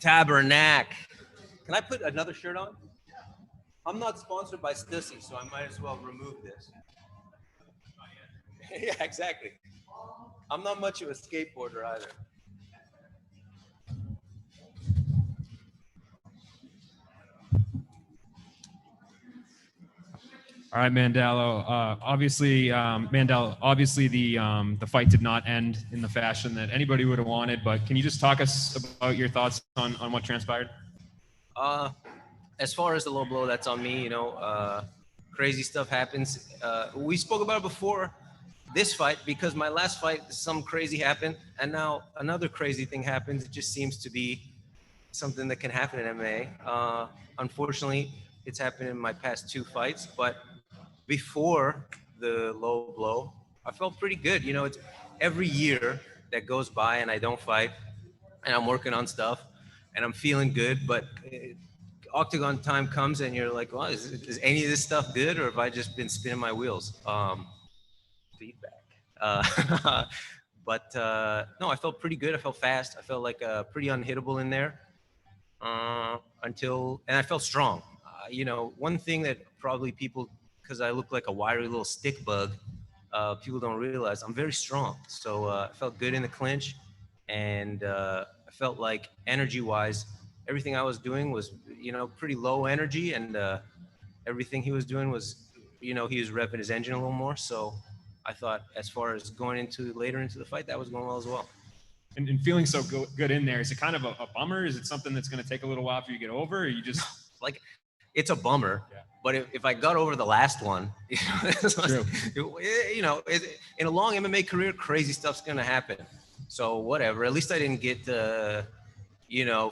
Tabernacle. Can I put another shirt on? I'm not sponsored by Stussy, so I might as well remove this. Yeah, exactly. I'm not much of a skateboarder either. All right, Mandel. Obviously, the fight did not end in the fashion that anybody would have wanted. But can you just talk us about your thoughts on what transpired? As far as the low blow, that's on me. Crazy stuff happens. We spoke about it before this fight because my last fight, some crazy happened, and now another crazy thing happens. It just seems to be something that can happen in MMA. Unfortunately, it's happened in my past 2 fights, but before the low blow, I felt pretty good. It's every year that goes by and I don't fight and I'm working on stuff and I'm feeling good, but octagon time comes and you're like, well, is any of this stuff good, or have I just been spinning my wheels? Feedback. But no, I felt pretty good. I felt fast. I felt like pretty unhittable in there and I felt strong. One thing that probably people, because I look like a wiry little stick bug, people don't realize I'm very strong. So I felt good in the clinch, and I felt like energy-wise, everything I was doing was, pretty low energy, and everything he was doing was, he was revving his engine a little more. So I thought, as far as going later into the fight, that was going well as well. And feeling so good in there, is it kind of a bummer? Is it something that's going to take a little while for you to get over, or you just like? It's a bummer, yeah. But if I got over the last one, in a long MMA career, crazy stuff's gonna happen. So whatever. At least I didn't get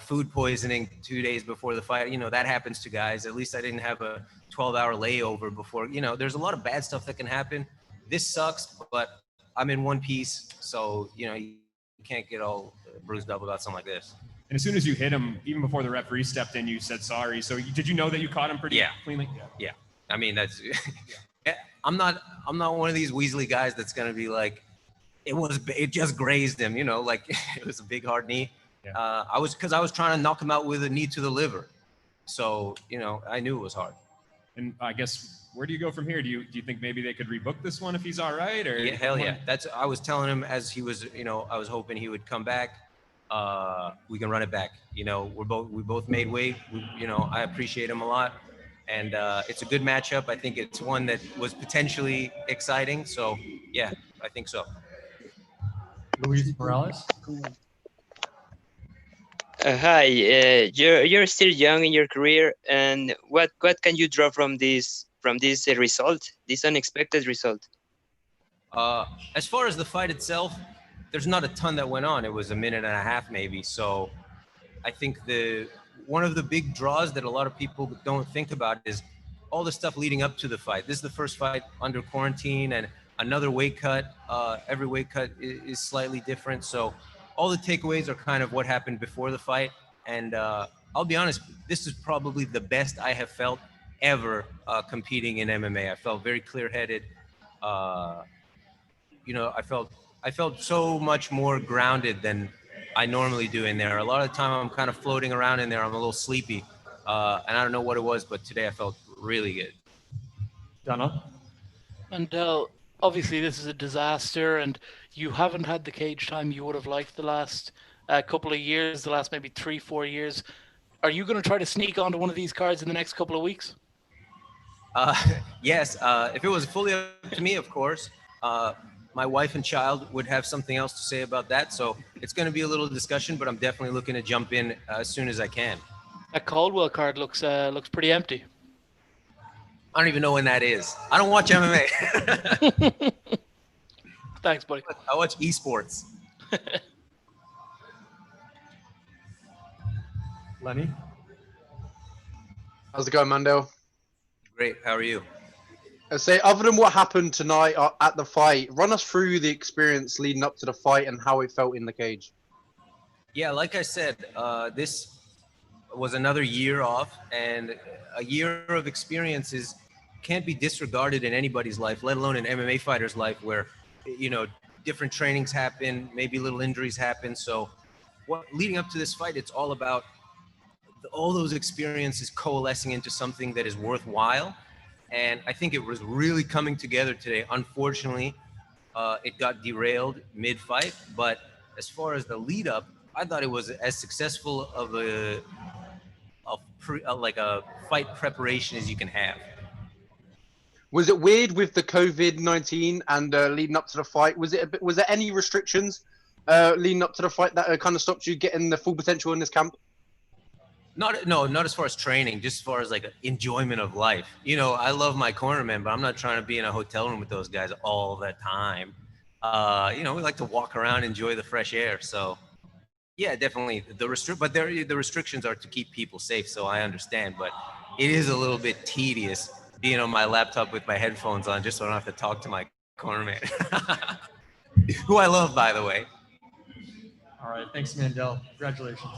food poisoning 2 days before the fight. That happens to guys. At least I didn't have a 12-hour layover before. There's a lot of bad stuff that can happen. This sucks, but I'm in one piece, so you can't get all bruised up about something like this. And as soon as you hit him, even before the referee stepped in, you said sorry. So did you know that you caught him pretty cleanly? Yeah. I mean, that's. I'm not one of these Weasley guys that's gonna be like, it just grazed him. Like it was a big hard knee. Yeah. I was trying to knock him out with a knee to the liver. So I knew it was hard. And I guess, where do you go from here? Do you think maybe they could rebook this one if he's all right? Or yeah, hell yeah. I was telling him as he was. I was hoping he would come back. We can run it back. We both made weight. I appreciate him a lot, and it's a good matchup. I think it's one that was potentially exciting. So yeah, I think so. Luis Morales. Hi, you're still young in your career, and what can you draw from this result, this unexpected result? As far as the fight itself, there's not a ton that went on. It was a minute and a half maybe. So I think one of the big draws that a lot of people don't think about is all the stuff leading up to the fight. This is the first fight under quarantine and another weight cut. Every weight cut is slightly different. So all the takeaways are kind of what happened before the fight. And I'll be honest, this is probably the best I have felt ever competing in MMA. I felt very clear-headed. I felt so much more grounded than I normally do in there. A lot of the time I'm kind of floating around in there. I'm a little sleepy. And I don't know what it was, but today I felt really good. Donald? Mandel, obviously this is a disaster, and you haven't had the cage time you would have liked the last couple of years, the last maybe 3-4 years. Are you going to try to sneak onto one of these cards in the next couple of weeks? Yes. If it was fully up to me, of course. My wife and child would have something else to say about that. So it's going to be a little discussion, but I'm definitely looking to jump in as soon as I can. That Caldwell card looks pretty empty. I don't even know when that is. I don't watch MMA. Thanks, buddy. I watch esports. Lenny? How's it going, Mandel? Great. How are you? I say, other than what happened tonight at the fight, run us through the experience leading up to the fight and how it felt in the cage. Yeah, like I said, this was another year off, and a year of experiences can't be disregarded in anybody's life, let alone an MMA fighter's life, where different trainings happen, maybe little injuries happen. So leading up to this fight, it's all about all those experiences coalescing into something that is worthwhile. And I think it was really coming together today. Unfortunately, it got derailed mid-fight, but as far as the lead up, I thought it was as successful of like a fight preparation as you can have. Was it weird with the COVID-19 and leading up to the fight? Was there any restrictions leading up to the fight that kind of stopped you getting the full potential in this camp? Not as far as training, just as far as like enjoyment of life. You know, I love my cornermen, but I'm not trying to be in a hotel room with those guys all the time. You know, we like to walk around, enjoy the fresh air. So yeah, definitely the restrictions are to keep people safe. So I understand, but it is a little bit tedious being on my laptop with my headphones on, just so I don't have to talk to my cornerman, who I love, by the way. All right. Thanks, Mandel. Congratulations.